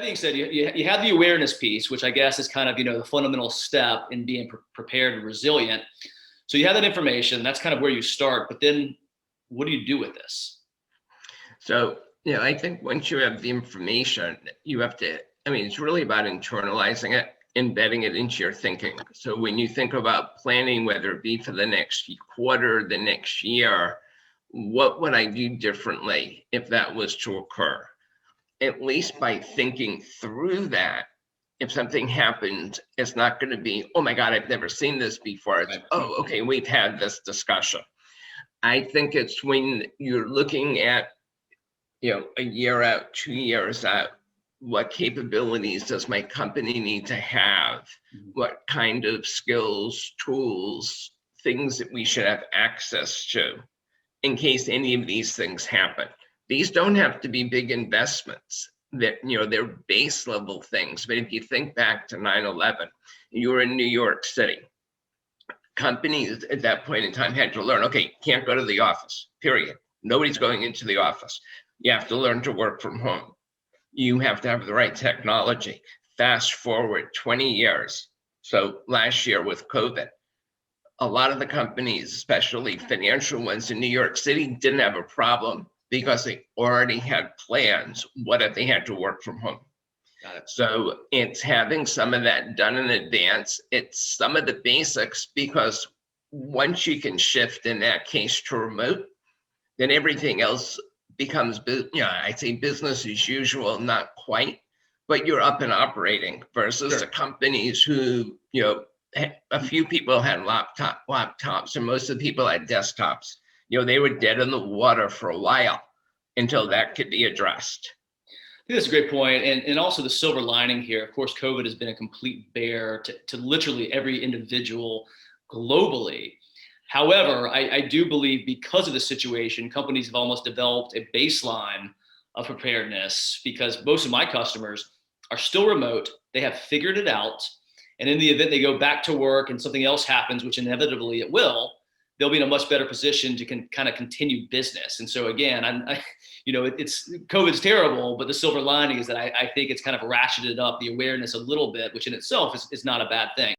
being said, you have the awareness piece, which I guess is kind of, the fundamental step in being prepared and resilient. So you have that information, that's kind of where you start, but then what do you do with this? So, I think once you have the information, you have to, it's really about internalizing it, embedding it into your thinking. So when you think about planning, whether it be for the next quarter, the next year, what would I do differently if that was to occur? At least by thinking through that, if something happens, it's not going to be, oh my God, I've never seen this before. It's, oh, okay, we've had this discussion. I think it's when you're looking at, a year out, 2 years out, what capabilities does my company need to have? What kind of skills, tools, things that we should have access to in case any of these things happen? These don't have to be big investments, that, they're base level things. But if you think back to 9/11, you were in New York City. Companies at that point in time had to learn, okay, can't go to the office, period. Nobody's going into the office. You have to learn to work from home. You have to have the right technology. Fast forward 20 years. So last year with COVID, a lot of the companies, especially financial ones in New York City, didn't have a problem because they already had plans. What if they had to work from home? Got it. So it's having some of that done in advance. It's some of the basics, because once you can shift in that case to remote, then everything else becomes, I say business as usual, not quite, but you're up and operating versus the companies who, a few people had laptops, and most of the people had desktops. They were dead in the water for a while until that could be addressed. I think that's a great point. And also the silver lining here, of course, COVID has been a complete bear to literally every individual globally. However, I do believe because of the situation, companies have almost developed a baseline of preparedness, because most of my customers are still remote. They have figured it out. And in the event they go back to work and something else happens, which inevitably it will, they'll be in a much better position to kind of continue business. And so again, it's COVID's terrible, but the silver lining is that I think it's kind of ratcheted up the awareness a little bit, which in itself is not a bad thing.